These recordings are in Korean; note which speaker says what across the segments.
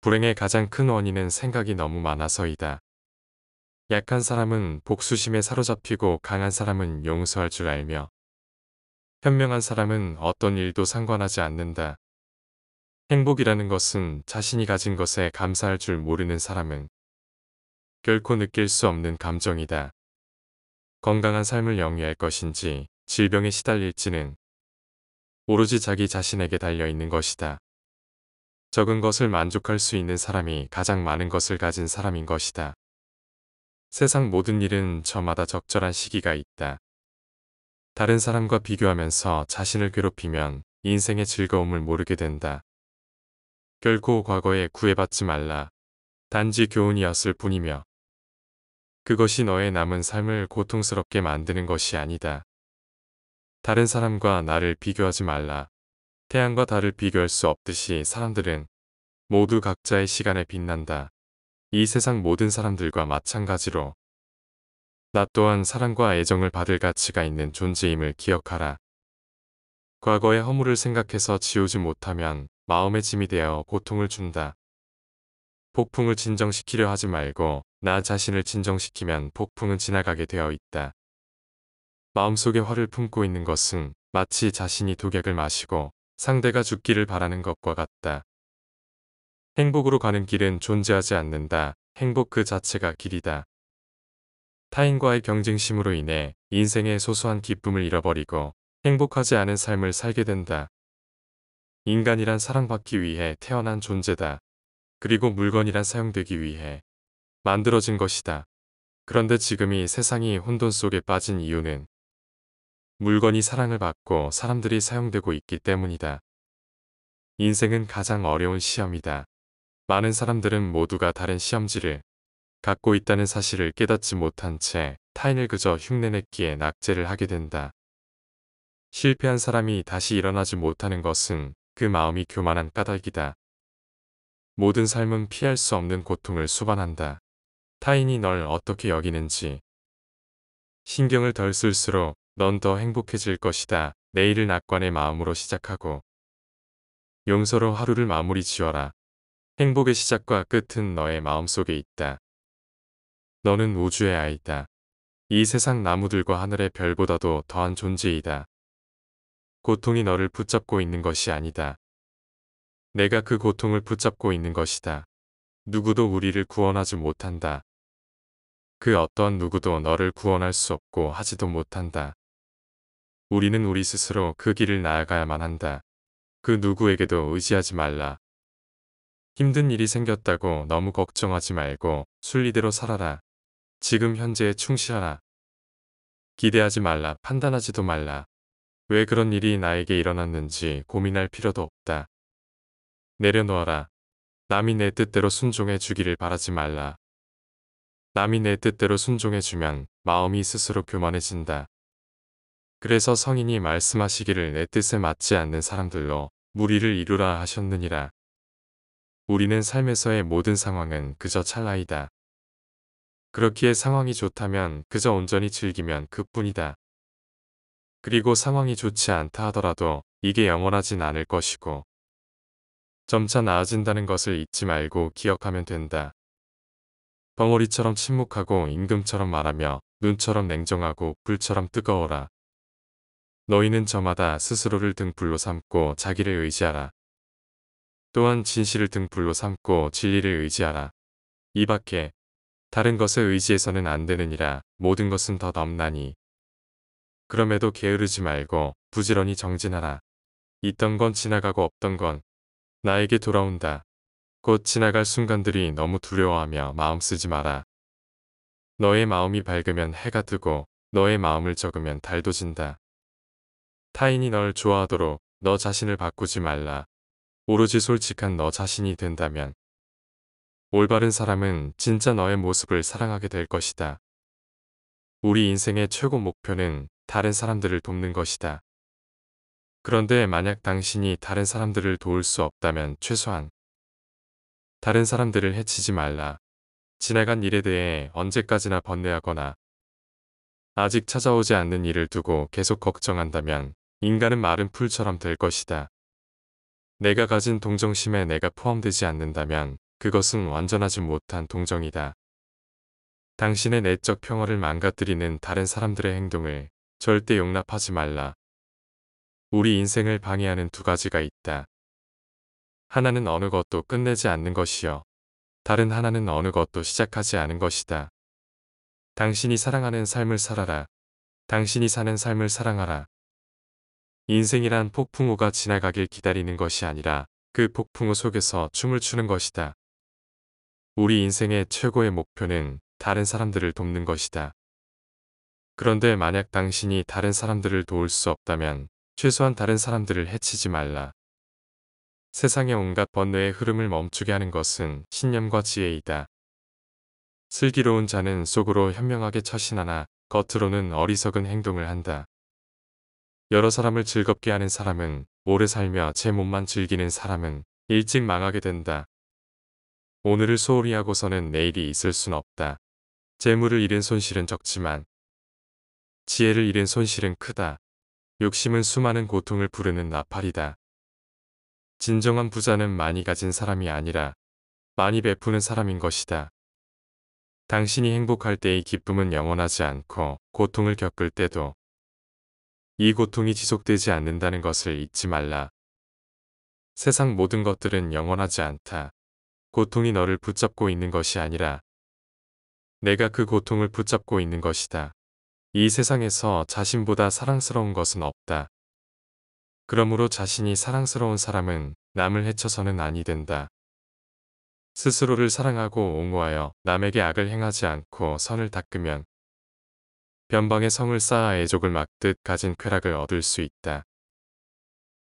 Speaker 1: 불행의 가장 큰 원인은 생각이 너무 많아서이다. 약한 사람은 복수심에 사로잡히고 강한 사람은 용서할 줄 알며 현명한 사람은 어떤 일도 상관하지 않는다. 행복이라는 것은 자신이 가진 것에 감사할 줄 모르는 사람은 결코 느낄 수 없는 감정이다. 건강한 삶을 영위할 것인지 질병에 시달릴지는 오로지 자기 자신에게 달려있는 것이다. 적은 것을 만족할 수 있는 사람이 가장 많은 것을 가진 사람인 것이다. 세상 모든 일은 저마다 적절한 시기가 있다. 다른 사람과 비교하면서 자신을 괴롭히면 인생의 즐거움을 모르게 된다. 결코 과거에 구애받지 말라. 단지 교훈이었을 뿐이며 그것이 너의 남은 삶을 고통스럽게 만드는 것이 아니다. 다른 사람과 나를 비교하지 말라. 태양과 달을 비교할 수 없듯이 사람들은 모두 각자의 시간에 빛난다. 이 세상 모든 사람들과 마찬가지로 나 또한 사랑과 애정을 받을 가치가 있는 존재임을 기억하라. 과거의 허물을 생각해서 지우지 못하면 마음의 짐이 되어 고통을 준다. 폭풍을 진정시키려 하지 말고 나 자신을 진정시키면 폭풍은 지나가게 되어 있다. 마음속에 화를 품고 있는 것은 마치 자신이 독약을 마시고 상대가 죽기를 바라는 것과 같다. 행복으로 가는 길은 존재하지 않는다. 행복 그 자체가 길이다. 타인과의 경쟁심으로 인해 인생의 소소한 기쁨을 잃어버리고 행복하지 않은 삶을 살게 된다. 인간이란 사랑받기 위해 태어난 존재다. 그리고 물건이란 사용되기 위해 만들어진 것이다. 그런데 지금 이 세상이 혼돈 속에 빠진 이유는 물건이 사랑을 받고 사람들이 사용되고 있기 때문이다. 인생은 가장 어려운 시험이다. 많은 사람들은 모두가 다른 시험지를 갖고 있다는 사실을 깨닫지 못한 채 타인을 그저 흉내냈기에 낙제를 하게 된다. 실패한 사람이 다시 일어나지 못하는 것은 그 마음이 교만한 까닭이다. 모든 삶은 피할 수 없는 고통을 수반한다. 타인이 널 어떻게 여기는지 신경을 덜 쓸수록 넌 더 행복해질 것이다. 내일을 낙관의 마음으로 시작하고 용서로 하루를 마무리 지어라. 행복의 시작과 끝은 너의 마음속에 있다. 너는 우주의 아이다. 이 세상 나무들과 하늘의 별보다도 더한 존재이다. 고통이 너를 붙잡고 있는 것이 아니다. 내가 그 고통을 붙잡고 있는 것이다. 누구도 우리를 구원하지 못한다. 그 어떠한 누구도 너를 구원할 수 없고 하지도 못한다. 우리는 우리 스스로 그 길을 나아가야만 한다. 그 누구에게도 의지하지 말라. 힘든 일이 생겼다고 너무 걱정하지 말고 순리대로 살아라. 지금 현재에 충실하라. 기대하지 말라. 판단하지도 말라. 왜 그런 일이 나에게 일어났는지 고민할 필요도 없다. 내려놓아라. 남이 내 뜻대로 순종해 주기를 바라지 말라. 남이 내 뜻대로 순종해 주면 마음이 스스로 교만해진다. 그래서 성인이 말씀하시기를 내 뜻에 맞지 않는 사람들로 무리를 이루라 하셨느니라. 우리는 삶에서의 모든 상황은 그저 찰나이다. 그렇기에 상황이 좋다면 그저 온전히 즐기면 그뿐이다. 그리고 상황이 좋지 않다 하더라도 이게 영원하진 않을 것이고 점차 나아진다는 것을 잊지 말고 기억하면 된다. 벙어리처럼 침묵하고 임금처럼 말하며 눈처럼 냉정하고 불처럼 뜨거워라. 너희는 저마다 스스로를 등불로 삼고 자기를 의지하라. 또한 진실을 등불로 삼고 진리를 의지하라. 이 밖에 다른 것에 의지해서는 안 되느니라. 모든 것은 더 넘나니. 그럼에도 게으르지 말고 부지런히 정진하라. 있던 건 지나가고 없던 건 나에게 돌아온다. 곧 지나갈 순간들이 너무 두려워하며 마음 쓰지 마라. 너의 마음이 밝으면 해가 뜨고 너의 마음을 적으면 달도 진다. 타인이 널 좋아하도록 너 자신을 바꾸지 말라. 오로지 솔직한 너 자신이 된다면 올바른 사람은 진짜 너의 모습을 사랑하게 될 것이다. 우리 인생의 최고 목표는 다른 사람들을 돕는 것이다. 그런데 만약 당신이 다른 사람들을 도울 수 없다면 최소한 다른 사람들을 해치지 말라. 지나간 일에 대해 언제까지나 번뇌하거나 아직 찾아오지 않는 일을 두고 계속 걱정한다면 인간은 마른 풀처럼 될 것이다. 내가 가진 동정심에 내가 포함되지 않는다면 그것은 완전하지 못한 동정이다. 당신의 내적 평화를 망가뜨리는 다른 사람들의 행동을 절대 용납하지 말라. 우리 인생을 방해하는 두 가지가 있다. 하나는 어느 것도 끝내지 않는 것이요. 다른 하나는 어느 것도 시작하지 않은 것이다. 당신이 사랑하는 삶을 살아라. 당신이 사는 삶을 사랑하라. 인생이란 폭풍우가 지나가길 기다리는 것이 아니라 그 폭풍우 속에서 춤을 추는 것이다. 우리 인생의 최고의 목표는 다른 사람들을 돕는 것이다. 그런데 만약 당신이 다른 사람들을 도울 수 없다면 최소한 다른 사람들을 해치지 말라. 세상의 온갖 번뇌의 흐름을 멈추게 하는 것은 신념과 지혜이다. 슬기로운 자는 속으로 현명하게 처신하나 겉으로는 어리석은 행동을 한다. 여러 사람을 즐겁게 하는 사람은 오래 살며 제 몸만 즐기는 사람은 일찍 망하게 된다. 오늘을 소홀히 하고서는 내일이 있을 순 없다. 재물을 잃은 손실은 적지만 지혜를 잃은 손실은 크다. 욕심은 수많은 고통을 부르는 나팔이다. 진정한 부자는 많이 가진 사람이 아니라 많이 베푸는 사람인 것이다. 당신이 행복할 때의 기쁨은 영원하지 않고 고통을 겪을 때도 이 고통이 지속되지 않는다는 것을 잊지 말라. 세상 모든 것들은 영원하지 않다. 고통이 너를 붙잡고 있는 것이 아니라 내가 그 고통을 붙잡고 있는 것이다. 이 세상에서 자신보다 사랑스러운 것은 없다. 그러므로 자신이 사랑스러운 사람은 남을 해쳐서는 아니 된다. 스스로를 사랑하고 옹호하여 남에게 악을 행하지 않고 선을 닦으면 변방에 성을 쌓아 애족을 막듯 가진 쾌락을 얻을 수 있다.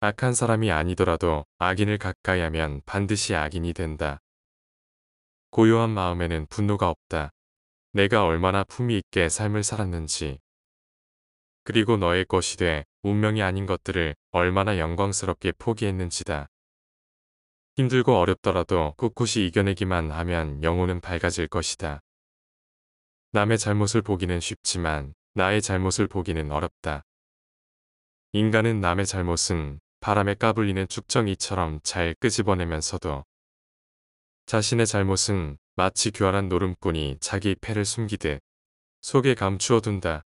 Speaker 1: 악한 사람이 아니더라도 악인을 가까이 하면 반드시 악인이 된다. 고요한 마음에는 분노가 없다. 내가 얼마나 품위 있게 삶을 살았는지, 그리고 너의 것이 돼 운명이 아닌 것들을 얼마나 영광스럽게 포기했는지다. 힘들고 어렵더라도 꿋꿋이 이겨내기만 하면 영혼은 밝아질 것이다. 남의 잘못을 보기는 쉽지만 나의 잘못을 보기는 어렵다. 인간은 남의 잘못은 바람에 까불리는 쭉정이처럼 잘 끄집어내면서도 자신의 잘못은 마치 교활한 노름꾼이 자기 패를 숨기듯 속에 감추어 둔다.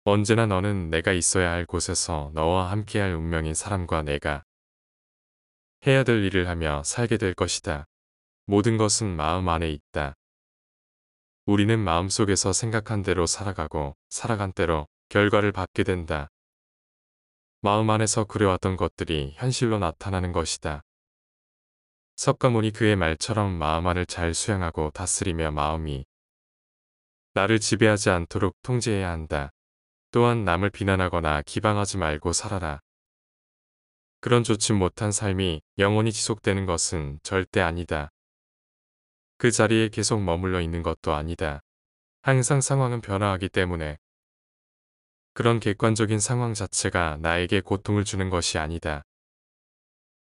Speaker 1: 언제나 너는 내가 있어야 할 곳에서 너와 함께할 운명인 사람과 내가 해야 될 일을 하며 살게 될 것이다. 모든 것은 마음 안에 있다. 우리는 마음속에서 생각한 대로 살아가고 살아간 대로 결과를 받게 된다. 마음 안에서 그려왔던 것들이 현실로 나타나는 것이다. 석가모니 그의 말처럼 마음 안을 잘 수양하고 다스리며 마음이 나를 지배하지 않도록 통제해야 한다. 또한 남을 비난하거나 기방하지 말고 살아라. 그런 좋지 못한 삶이 영원히 지속되는 것은 절대 아니다. 그 자리에 계속 머물러 있는 것도 아니다. 항상 상황은 변화하기 때문에 그런 객관적인 상황 자체가 나에게 고통을 주는 것이 아니다.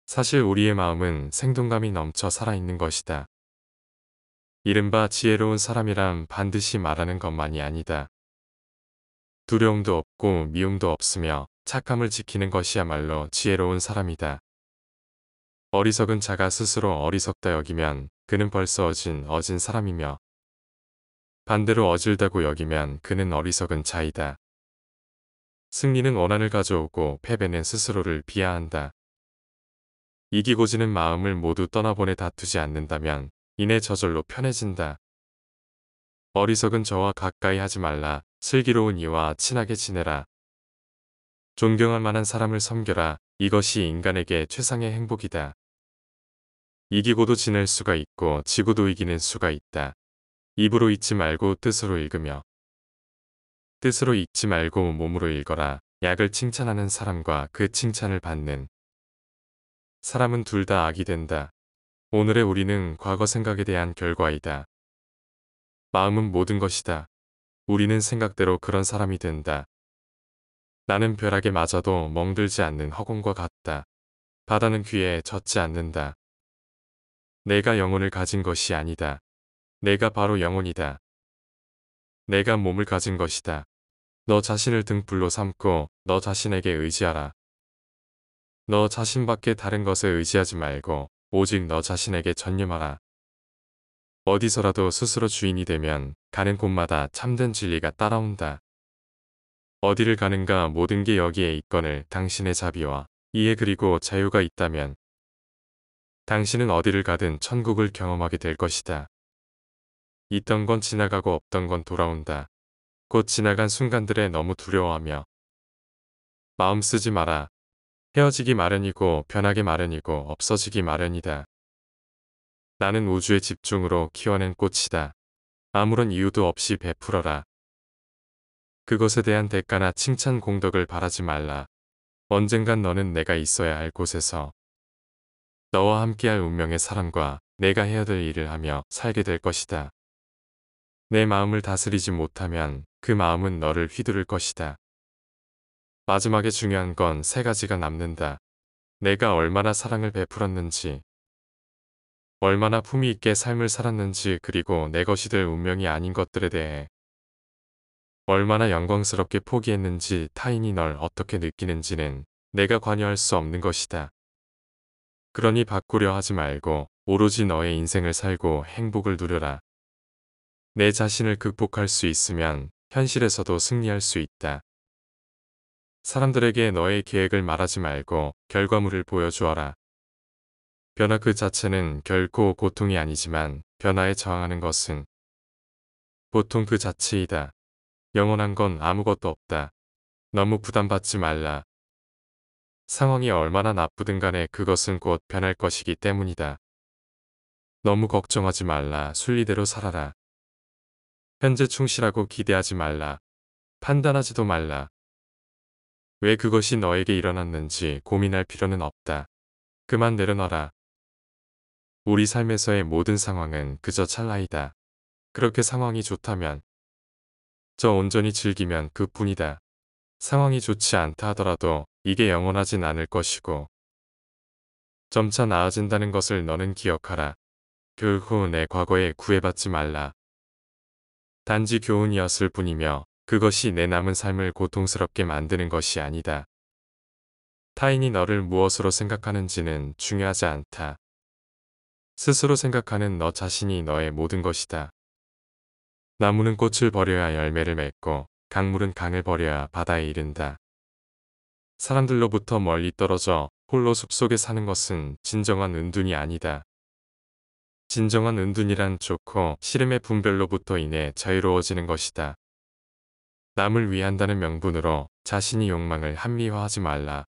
Speaker 1: 사실 우리의 마음은 생동감이 넘쳐 살아있는 것이다. 이른바 지혜로운 사람이란 반드시 말하는 것만이 아니다. 두려움도 없고 미움도 없으며 착함을 지키는 것이야말로 지혜로운 사람이다. 어리석은 자가 스스로 어리석다 여기면 그는 벌써 어진 사람이며 반대로 어질다고 여기면 그는 어리석은 자이다. 승리는 원한을 가져오고 패배는 스스로를 비하한다. 이기고 지는 마음을 모두 떠나보내 다투지 않는다면 이내 저절로 편해진다. 어리석은 저와 가까이 하지 말라. 슬기로운 이와 친하게 지내라. 존경할 만한 사람을 섬겨라. 이것이 인간에게 최상의 행복이다. 이기고도 지낼 수가 있고 지고도 이기는 수가 있다. 입으로 읽지 말고 뜻으로 읽으며 뜻으로 읽지 말고 몸으로 읽어라. 약을 칭찬하는 사람과 그 칭찬을 받는 사람은 둘 다 악이 된다. 오늘의 우리는 과거 생각에 대한 결과이다. 마음은 모든 것이다. 우리는 생각대로 그런 사람이 된다. 나는 벼락에 맞아도 멍들지 않는 허공과 같다. 바다는 귀에 젖지 않는다. 내가 영혼을 가진 것이 아니다. 내가 바로 영혼이다. 내가 몸을 가진 것이다. 너 자신을 등불로 삼고 너 자신에게 의지하라. 너 자신밖에 다른 것에 의지하지 말고 오직 너 자신에게 전념하라. 어디서라도 스스로 주인이 되면 가는 곳마다 참된 진리가 따라온다. 어디를 가는가 모든 게 여기에 있거늘 당신의 자비와 이해 그리고 자유가 있다면 당신은 어디를 가든 천국을 경험하게 될 것이다. 있던 건 지나가고 없던 건 돌아온다. 곧 지나간 순간들에 너무 두려워하며 마음 쓰지 마라. 헤어지기 마련이고 변하기 마련이고 없어지기 마련이다. 나는 우주의 집중으로 키워낸 꽃이다. 아무런 이유도 없이 베풀어라. 그것에 대한 대가나 칭찬 공덕을 바라지 말라. 언젠간 너는 내가 있어야 할 곳에서 너와 함께할 운명의 사람과 내가 해야 될 일을 하며 살게 될 것이다. 내 마음을 다스리지 못하면 그 마음은 너를 휘두를 것이다. 마지막에 중요한 건 세 가지가 남는다. 내가 얼마나 사랑을 베풀었는지, 얼마나 품위 있게 삶을 살았는지, 그리고 내 것이 될 운명이 아닌 것들에 대해 얼마나 영광스럽게 포기했는지, 타인이 널 어떻게 느끼는지는 내가 관여할 수 없는 것이다. 그러니 바꾸려 하지 말고 오로지 너의 인생을 살고 행복을 누려라. 내 자신을 극복할 수 있으면 현실에서도 승리할 수 있다. 사람들에게 너의 계획을 말하지 말고 결과물을 보여주어라. 변화 그 자체는 결코 고통이 아니지만 변화에 저항하는 것은 고통 그 자체이다. 영원한 건 아무것도 없다. 너무 부담받지 말라. 상황이 얼마나 나쁘든 간에 그것은 곧 변할 것이기 때문이다. 너무 걱정하지 말라. 순리대로 살아라. 현재 충실하고 기대하지 말라. 판단하지도 말라. 왜 그것이 너에게 일어났는지 고민할 필요는 없다. 그만 내려놔라. 우리 삶에서의 모든 상황은 그저 찰나이다. 그렇게 상황이 좋다면 저 온전히 즐기면 그뿐이다. 상황이 좋지 않다 하더라도 이게 영원하진 않을 것이고 점차 나아진다는 것을 너는 기억하라. 결코 내 과거에 구애받지 말라. 단지 교훈이었을 뿐이며 그것이 내 남은 삶을 고통스럽게 만드는 것이 아니다. 타인이 너를 무엇으로 생각하는지는 중요하지 않다. 스스로 생각하는 너 자신이 너의 모든 것이다. 나무는 꽃을 버려야 열매를 맺고 강물은 강을 버려야 바다에 이른다. 사람들로부터 멀리 떨어져 홀로 숲속에 사는 것은 진정한 은둔이 아니다. 진정한 은둔이란 좋고 싫음의 분별로부터 인해 자유로워지는 것이다. 남을 위한다는 명분으로 자신이 욕망을 합리화하지 말라.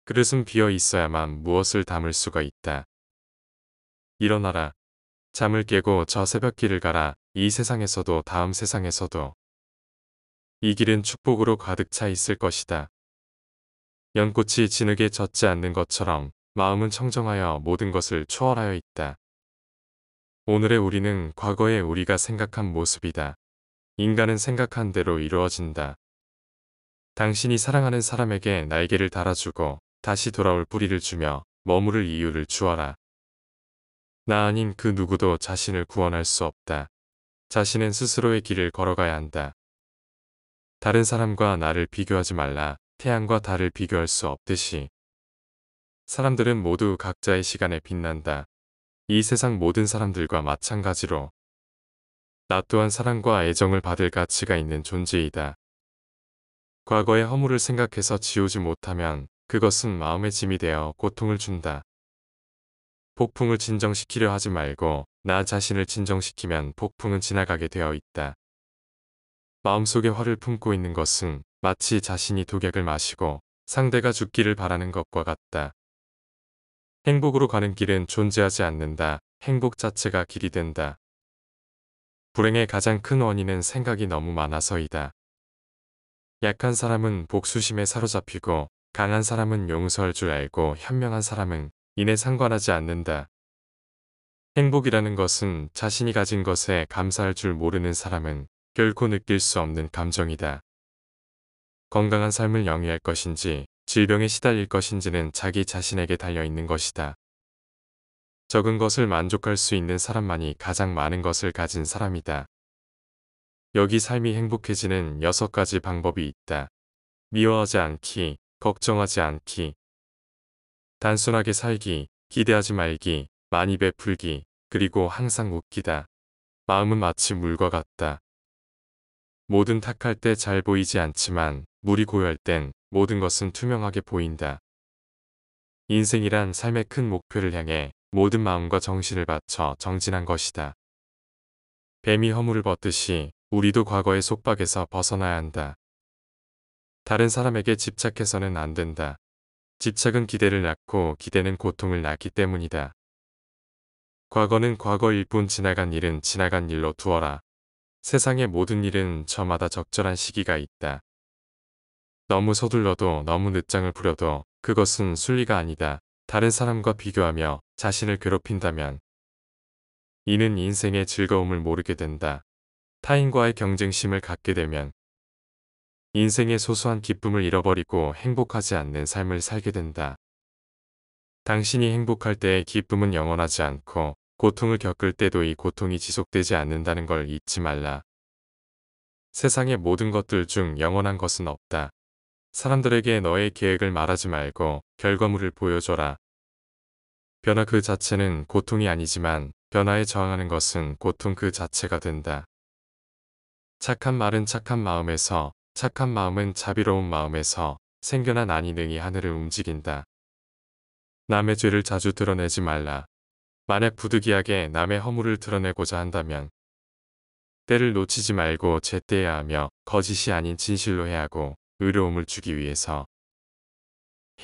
Speaker 1: 그릇은 비어 있어야만 무엇을 담을 수가 있다. 일어나라. 잠을 깨고 저 새벽길을 가라. 이 세상에서도 다음 세상에서도 이 길은 축복으로 가득 차 있을 것이다. 연꽃이 진흙에 젖지 않는 것처럼 마음은 청정하여 모든 것을 초월하여 있다. 오늘의 우리는 과거의 우리가 생각한 모습이다. 인간은 생각한 대로 이루어진다. 당신이 사랑하는 사람에게 날개를 달아주고 다시 돌아올 뿌리를 주며 머무를 이유를 주어라. 나 아닌 그 누구도 자신을 구원할 수 없다. 자신은 스스로의 길을 걸어가야 한다. 다른 사람과 나를 비교하지 말라. 태양과 달을 비교할 수 없듯이 사람들은 모두 각자의 시간에 빛난다. 이 세상 모든 사람들과 마찬가지로 나 또한 사랑과 애정을 받을 가치가 있는 존재이다. 과거의 허물을 생각해서 지우지 못하면 그것은 마음의 짐이 되어 고통을 준다. 폭풍을 진정시키려 하지 말고 나 자신을 진정시키면 폭풍은 지나가게 되어 있다. 마음속에 화를 품고 있는 것은 마치 자신이 독약을 마시고 상대가 죽기를 바라는 것과 같다. 행복으로 가는 길은 존재하지 않는다. 행복 자체가 길이 된다. 불행의 가장 큰 원인은 생각이 너무 많아서이다. 약한 사람은 복수심에 사로잡히고 강한 사람은 용서할 줄 알고 현명한 사람은 이내 상관하지 않는다. 행복이라는 것은 자신이 가진 것에 감사할 줄 모르는 사람은 결코 느낄 수 없는 감정이다. 건강한 삶을 영위할 것인지 질병에 시달릴 것인지는 자기 자신에게 달려있는 것이다. 적은 것을 만족할 수 있는 사람만이 가장 많은 것을 가진 사람이다. 여기 삶이 행복해지는 6가지 방법이 있다. 미워하지 않기, 걱정하지 않기, 단순하게 살기, 기대하지 말기, 많이 베풀기, 그리고 항상 웃기다. 마음은 마치 물과 같다. 모든 탁할 때 잘 보이지 않지만 물이 고요할 땐 모든 것은 투명하게 보인다. 인생이란 삶의 큰 목표를 향해 모든 마음과 정신을 바쳐 정진한 것이다. 뱀이 허물을 벗듯이 우리도 과거의 속박에서 벗어나야 한다. 다른 사람에게 집착해서는 안 된다. 집착은 기대를 낳고 기대는 고통을 낳기 때문이다. 과거는 과거일 뿐 지나간 일은 지나간 일로 두어라. 세상의 모든 일은 저마다 적절한 시기가 있다. 너무 서둘러도 너무 늦장을 부려도 그것은 순리가 아니다. 다른 사람과 비교하며 자신을 괴롭힌다면 이는 인생의 즐거움을 모르게 된다. 타인과의 경쟁심을 갖게 되면 인생의 소소한 기쁨을 잃어버리고 행복하지 않는 삶을 살게 된다. 당신이 행복할 때의 기쁨은 영원하지 않고 고통을 겪을 때도 이 고통이 지속되지 않는다는 걸 잊지 말라. 세상의 모든 것들 중 영원한 것은 없다. 사람들에게 너의 계획을 말하지 말고 결과물을 보여줘라. 변화 그 자체는 고통이 아니지만 변화에 저항하는 것은 고통 그 자체가 된다. 착한 말은 착한 마음에서, 착한 마음은 자비로운 마음에서 생겨난 안이 능히 하늘을 움직인다. 남의 죄를 자주 드러내지 말라. 만약 부득이하게 남의 허물을 드러내고자 한다면 때를 놓치지 말고 제때해야 하며 거짓이 아닌 진실로 해야 하고 의로움을 주기 위해서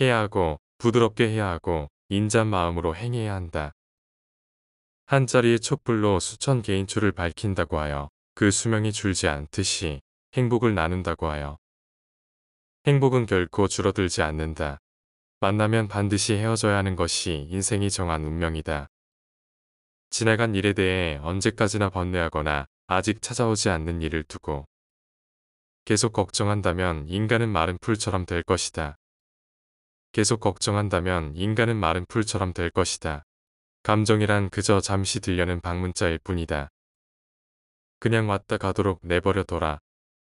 Speaker 1: 해야 하고 부드럽게 해야 하고 인자한 마음으로 행해야 한다. 한 자리의 촛불로 수천 개인 초를 밝힌다고 하여 그 수명이 줄지 않듯이 행복을 나눈다고 하여 행복은 결코 줄어들지 않는다. 만나면 반드시 헤어져야 하는 것이 인생이 정한 운명이다. 지나간 일에 대해 언제까지나 번뇌하거나 아직 찾아오지 않는 일을 두고 계속 걱정한다면 인간은 마른 풀처럼 될 것이다. 계속 걱정한다면 인간은 마른 풀처럼 될 것이다. 감정이란 그저 잠시 들려는 방문자일 뿐이다. 그냥 왔다 가도록 내버려둬라.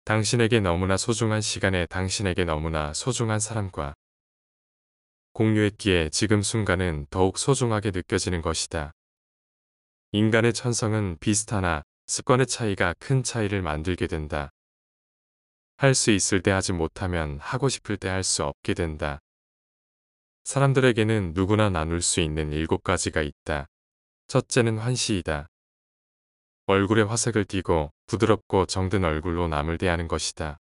Speaker 1: 당신에게 너무나 소중한 시간에 당신에게 너무나 소중한 사람과 공유했기에 지금 순간은 더욱 소중하게 느껴지는 것이다. 인간의 천성은 비슷하나 습관의 차이가 큰 차이를 만들게 된다. 할 수 있을 때 하지 못하면 하고 싶을 때 할 수 없게 된다. 사람들에게는 누구나 나눌 수 있는 7가지가 있다. 첫째는 환시이다. 얼굴에 화색을 띠고 부드럽고 정든 얼굴로 남을 대하는 것이다.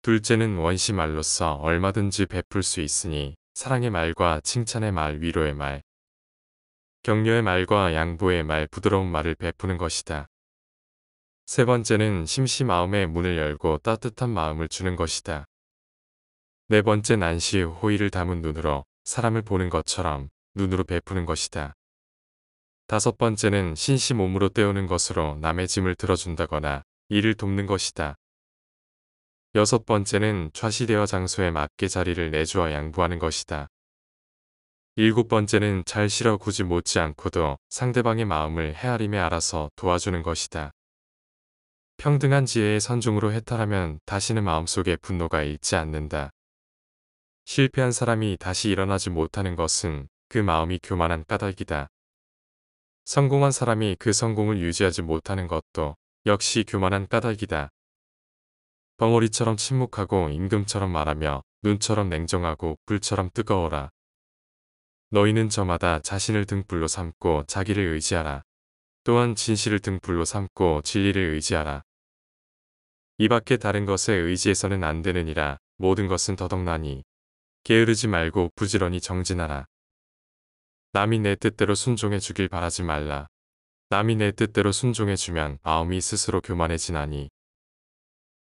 Speaker 1: 둘째는 원시말로서 얼마든지 베풀 수 있으니 사랑의 말과 칭찬의 말, 위로의 말, 격려의 말과 양보의 말, 부드러운 말을 베푸는 것이다. 세 번째는 심시마음의 문을 열고 따뜻한 마음을 주는 것이다. 네 번째는 안시 호의를 담은 눈으로 사람을 보는 것처럼 눈으로 베푸는 것이다. 다섯 번째는 신시 몸으로 때우는 것으로 남의 짐을 들어준다거나 일을 돕는 것이다. 여섯 번째는 좌시대와 장소에 맞게 자리를 내주어 양보하는 것이다. 일곱 번째는 잘 싫어 굳이 못지 않고도 상대방의 마음을 헤아림에 알아서 도와주는 것이다. 평등한 지혜의 선중으로 해탈하면 다시는 마음속에 분노가 있지 않는다. 실패한 사람이 다시 일어나지 못하는 것은 그 마음이 교만한 까닭이다. 성공한 사람이 그 성공을 유지하지 못하는 것도 역시 교만한 까닭이다. 벙어리처럼 침묵하고 임금처럼 말하며 눈처럼 냉정하고 불처럼 뜨거워라. 너희는 저마다 자신을 등불로 삼고 자기를 의지하라. 또한 진실을 등불로 삼고 진리를 의지하라. 이 밖에 다른 것에 의지해서는 안 되느니라. 모든 것은 더덕나니 게으르지 말고 부지런히 정진하라. 남이 내 뜻대로 순종해 주길 바라지 말라. 남이 내 뜻대로 순종해 주면 마음이 스스로 교만해지나니.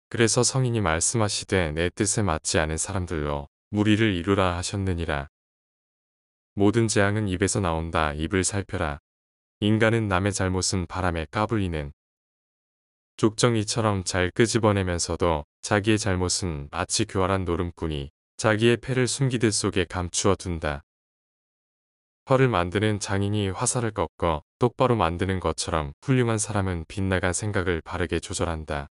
Speaker 1: 그래서 성인이 말씀하시되 내 뜻에 맞지 않은 사람들로 무리를 이루라 하셨느니라. 모든 재앙은 입에서 나온다. 입을 살펴라. 인간은 남의 잘못은 바람에 까불리는 족정이처럼 잘 끄집어내면서도 자기의 잘못은 마치 교활한 노름꾼이 자기의 패를 숨기듯 속에 감추어 둔다. 활을 만드는 장인이 화살을 꺾어 똑바로 만드는 것처럼 훌륭한 사람은 빗나간 생각을 바르게 조절한다.